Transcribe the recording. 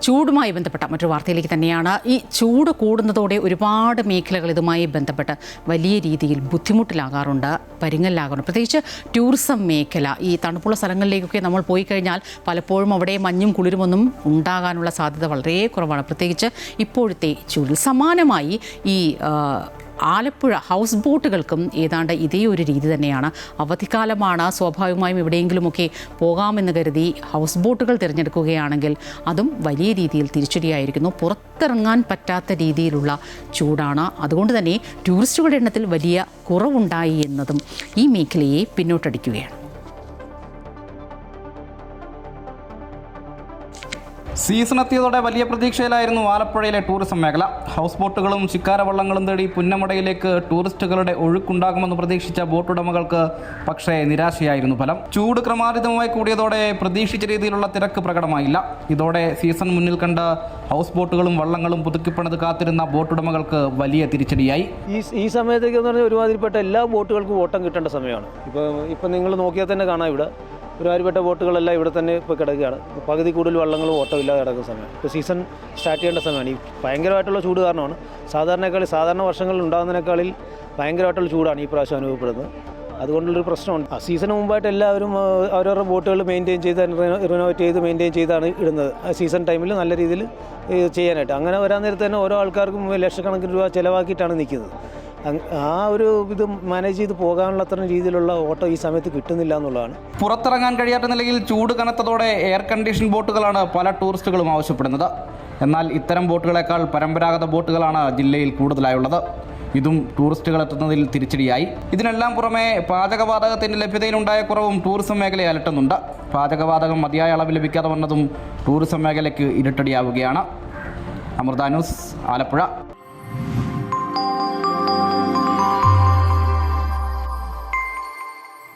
ചൂടുമായി ബന്ധപ്പെട്ട മറ്റൊരു വാർത്തയിലേക്ക് തന്നെയാണ്. ഈ ചൂട് കൂടുന്നതോടെ ഒരുപാട് മേഖലകൾ ഇതുമായി ബന്ധപ്പെട്ട് വലിയ രീതിയിൽ ബുദ്ധിമുട്ടിലാകാറുണ്ട്, പരിങ്ങലിലാകാറുണ്ട്. പ്രത്യേകിച്ച് ടൂറിസം മേഖല. ഈ തണുപ്പുള്ള സ്ഥലങ്ങളിലേക്കൊക്കെ നമ്മൾ പോയി കഴിഞ്ഞാൽ പലപ്പോഴും അവിടെ മഞ്ഞും കുളിരുമൊന്നും ഉണ്ടാകാനുള്ള സാധ്യത വളരെ കുറവാണ്, പ്രത്യേകിച്ച് ഇപ്പോഴത്തെ ചൂടിൽ. സമാനമായി ഈ ആലപ്പുഴ ഹൗസ് ബോട്ടുകൾക്കും ഏതാണ്ട് ഇതേ ഒരു രീതി തന്നെയാണ്. അവധിക്കാലമാണ്, സ്വാഭാവികമായും എവിടെയെങ്കിലുമൊക്കെ പോകാമെന്ന് കരുതി ഹൗസ് ബോട്ടുകൾ തിരഞ്ഞെടുക്കുകയാണെങ്കിൽ അതും വലിയ രീതിയിൽ തിരിച്ചടിയായിരിക്കുന്നു. പുറത്തിറങ്ങാൻ പറ്റാത്ത രീതിയിലുള്ള ചൂടാണ്. അതുകൊണ്ട് തന്നെ ടൂറിസ്റ്റുകളുടെ എണ്ണത്തിൽ വലിയ കുറവുണ്ടായി എന്നതും ഈ മേഖലയെ പിന്നോട്ടടിക്കുകയാണ്. സീസൺ എത്തിയതോടെ വലിയ പ്രതീക്ഷയിലായിരുന്നു ആലപ്പുഴയിലെ ടൂറിസം മേഖല. ഹൗസ് ബോട്ടുകളും ശിക്കാരവള്ളങ്ങളും തേടി പുന്നമടയിലേക്ക് ടൂറിസ്റ്റുകളുടെ ഒഴുക്കുണ്ടാകുമെന്ന് പ്രതീക്ഷിച്ച ബോട്ടുടമകൾക്ക് പക്ഷേ നിരാശയായിരുന്നു ഫലം. ചൂട് ക്രമാതീതമായി കൂടിയതോടെ പ്രതീക്ഷിച്ച രീതിയിലുള്ള തിരക്ക് പ്രകടമായില്ല. ഇതോടെ സീസൺ മുന്നിൽ കണ്ട ഹൗസ് ബോട്ടുകളും വള്ളങ്ങളും പുതുക്കിപ്പണിത് കാത്തിരുന്ന ബോട്ടുടമകൾക്ക് വലിയ തിരിച്ചടിയായി. ഈ സമയത്തേക്ക് എന്ന് പറഞ്ഞാൽ ഒരുമാതിരിപ്പെട്ട എല്ലാ ബോട്ടുകൾക്കും ഓട്ടം കിട്ടേണ്ട സമയമാണ്. ഇപ്പം നിങ്ങൾ നോക്കിയാൽ തന്നെ കാണാം, ഇവിടെ ഒരുമാതിരിപ്പെട്ട ബോട്ടുകളെല്ലാം ഇവിടെ തന്നെ ഇപ്പോൾ കിടക്കുകയാണ്. പകുതി കൂടുതൽ വള്ളങ്ങളും ഓട്ടമില്ലാതെ കിടക്കുന്ന സമയം. ഇപ്പോൾ സീസൺ സ്റ്റാർട്ട് ചെയ്യേണ്ട സമയമാണ്. ഈ ഭയങ്കരമായിട്ടുള്ള ചൂട് കാരണമാണ്. സാധാരണ വർഷങ്ങളിൽ ഉണ്ടാകുന്നതിനേക്കാളിൽ ഭയങ്കരമായിട്ടുള്ള ചൂടാണ് ഈ പ്രാവശ്യം അനുഭവപ്പെടുന്നത്. അതുകൊണ്ടുള്ളൊരു പ്രശ്നമുണ്ട്. സീസണ് മുമ്പായിട്ട് എല്ലാവരും അവരവരുടെ ബോട്ടുകൾ മെയിൻറ്റെയിൻ ചെയ്ത് റിനോവേറ്റ് ചെയ്ത് മെയിൻറ്റെയിൻ ചെയ്താണ് ഇടുന്നത്. സീസൺ ടൈമിൽ നല്ല രീതിയിൽ ചെയ്യാനായിട്ട്. അങ്ങനെ വരാൻ നേരത്ത് തന്നെ ഓരോ ആൾക്കാർക്കും ലക്ഷക്കണക്കിന് രൂപ ചിലവാക്കിയിട്ടാണ് നിൽക്കുന്നത്. ആ ഒരു ഇത് മാനേജ് ചെയ്ത് പോകാനുള്ള അത്തരം രീതിയിലുള്ള ഓട്ടോ ഈ സമയത്ത് കിട്ടുന്നില്ല എന്നുള്ളതാണ്. പുറത്തിറങ്ങാൻ കഴിയാത്ത നിലയിൽ ചൂട് കനത്തതോടെ എയർ കണ്ടീഷൻ ബോട്ടുകളാണ് പല ടൂറിസ്റ്റുകളും ആവശ്യപ്പെടുന്നത്. എന്നാൽ ഇത്തരം ബോട്ടുകളെക്കാൾ പരമ്പരാഗത ബോട്ടുകളാണ് ജില്ലയിൽ കൂടുതലായുള്ളത്. ഇതും ടൂറിസ്റ്റുകൾ എത്തുന്നതിൽ തിരിച്ചടിയായി. ഇതിനെല്ലാം പുറമെ പാചകവാതകത്തിൻ്റെ ലഭ്യതയിലുണ്ടായ കുറവും ടൂറിസം മേഖലയെ അലട്ടുന്നുണ്ട്. പാചകവാതകം മതിയായ അളവ് ലഭിക്കാതെ വന്നതും ടൂറിസം മേഖലയ്ക്ക് ഇരുട്ടടിയാവുകയാണ്. അമൃത ന്യൂസ്, ആലപ്പുഴ.